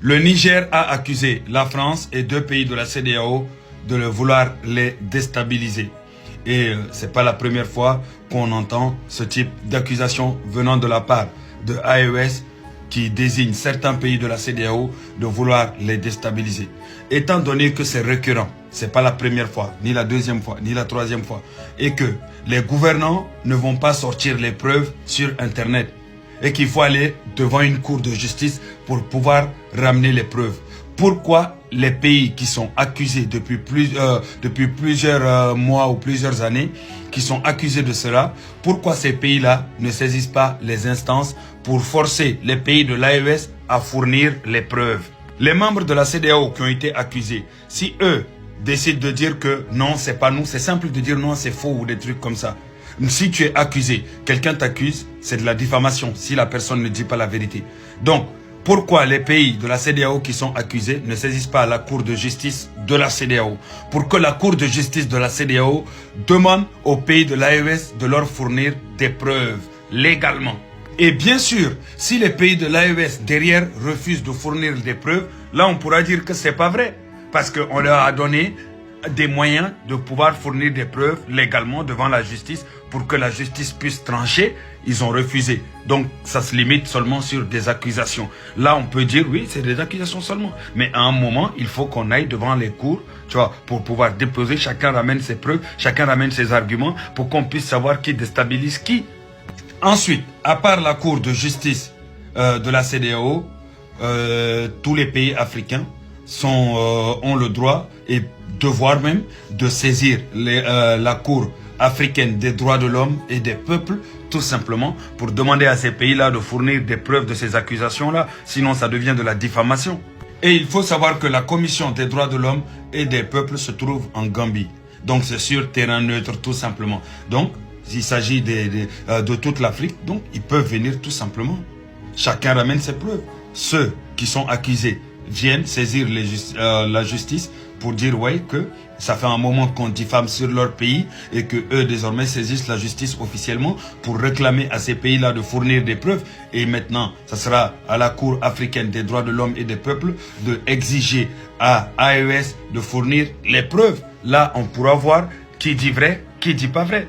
Le Niger a accusé la France et 2 pays de la CEDEAO de vouloir les déstabiliser. Et ce n'est pas la première fois qu'on entend ce type d'accusation venant de la part de AES qui désigne certains pays de la CEDEAO de vouloir les déstabiliser. Étant donné que c'est récurrent, ce n'est pas la première fois, ni la deuxième fois, ni la troisième fois, et que les gouvernants ne vont pas sortir les preuves sur Internet, et qu'il faut aller devant une cour de justice pour pouvoir ramener les preuves. Pourquoi les pays qui sont accusés depuis plusieurs mois ou plusieurs années, qui sont accusés de cela, pourquoi ces pays-là ne saisissent pas les instances pour forcer les pays de l'AES à fournir les preuves? Les membres de la CEDEAO qui ont été accusés, si eux décident de dire que non, c'est pas nous, c'est simple de dire non, c'est faux ou des trucs comme ça. Si tu es accusé, quelqu'un t'accuse, c'est de la diffamation si la personne ne dit pas la vérité. Donc, pourquoi les pays de la CEDEAO qui sont accusés ne saisissent pas la Cour de justice de la CEDEAO pour que la Cour de justice de la CEDEAO demande aux pays de l'AES de leur fournir des preuves légalement? Et bien sûr, si les pays de l'AES derrière refusent de fournir des preuves, là on pourra dire que c'est pas vrai. Parce qu'on leur a donné des moyens de pouvoir fournir des preuves légalement devant la justice pour que la justice puisse trancher. Ils ont refusé. Donc ça se limite seulement sur des accusations. Là on peut dire oui, c'est des accusations seulement. Mais à un moment, il faut qu'on aille devant les cours, tu vois, pour pouvoir déposer. Chacun ramène ses preuves, chacun ramène ses arguments pour qu'on puisse savoir qui déstabilise qui. Ensuite, à part la Cour de justice de la CEDEAO, tous les pays africains ont le droit et devoir même de saisir la Cour africaine des droits de l'homme et des peuples, tout simplement, pour demander à ces pays-là de fournir des preuves de ces accusations-là, sinon ça devient de la diffamation. Et il faut savoir que la Commission des droits de l'homme et des peuples se trouve en Gambie. Donc c'est sur terrain neutre, tout simplement. Donc, il s'agit de toute l'Afrique, donc ils peuvent venir tout simplement. Chacun ramène ses preuves. Ceux qui sont accusés viennent saisir la justice pour dire ouais, que ça fait un moment qu'on diffame sur leur pays et que eux désormais saisissent la justice officiellement pour réclamer à ces pays-là de fournir des preuves. Et maintenant, ça sera à la Cour africaine des droits de l'homme et des peuples de exiger à AES de fournir les preuves. Là, on pourra voir qui dit vrai, qui dit pas vrai.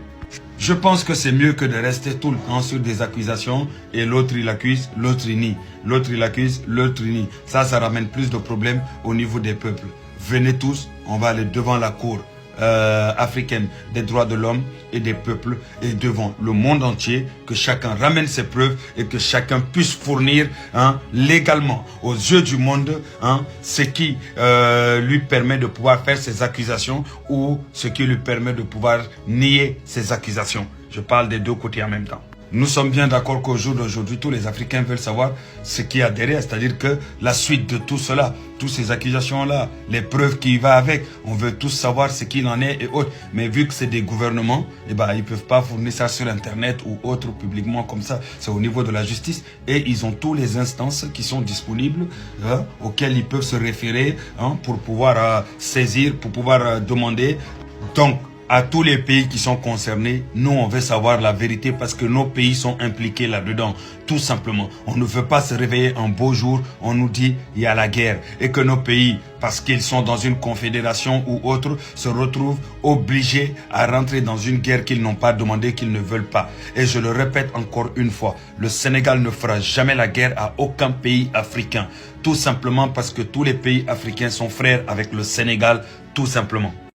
Je pense que c'est mieux que de rester tout le temps sur des accusations et l'autre il accuse, l'autre il nie. L'autre il accuse, l'autre il nie. Ça ramène plus de problèmes au niveau des peuples. Venez tous, on va aller devant la Cour africaine des droits de l'homme et des peuples et devant le monde entier, que chacun ramène ses preuves et que chacun puisse fournir légalement aux yeux du monde ce qui lui permet de pouvoir faire ses accusations ou ce qui lui permet de pouvoir nier ses accusations. Je parle des deux côtés en même temps. Nous sommes bien d'accord qu'au jour d'aujourd'hui, tous les Africains veulent savoir ce qu'il y a derrière, c'est-à-dire que la suite de tout cela, toutes ces accusations-là, les preuves qui y vont avec, on veut tous savoir ce qu'il en est et autres. Mais vu que c'est des gouvernements, ils ne peuvent pas fournir ça sur Internet ou autre publiquement comme ça. C'est au niveau de la justice et ils ont toutes les instances qui sont disponibles auxquelles ils peuvent se référer pour pouvoir saisir, pour pouvoir demander. Donc, à tous les pays qui sont concernés, nous on veut savoir la vérité parce que nos pays sont impliqués là-dedans, tout simplement. On ne veut pas se réveiller un beau jour, on nous dit il y a la guerre et que nos pays, parce qu'ils sont dans une confédération ou autre, se retrouvent obligés à rentrer dans une guerre qu'ils n'ont pas demandé, qu'ils ne veulent pas. Et je le répète encore une fois, le Sénégal ne fera jamais la guerre à aucun pays africain, tout simplement parce que tous les pays africains sont frères avec le Sénégal, tout simplement.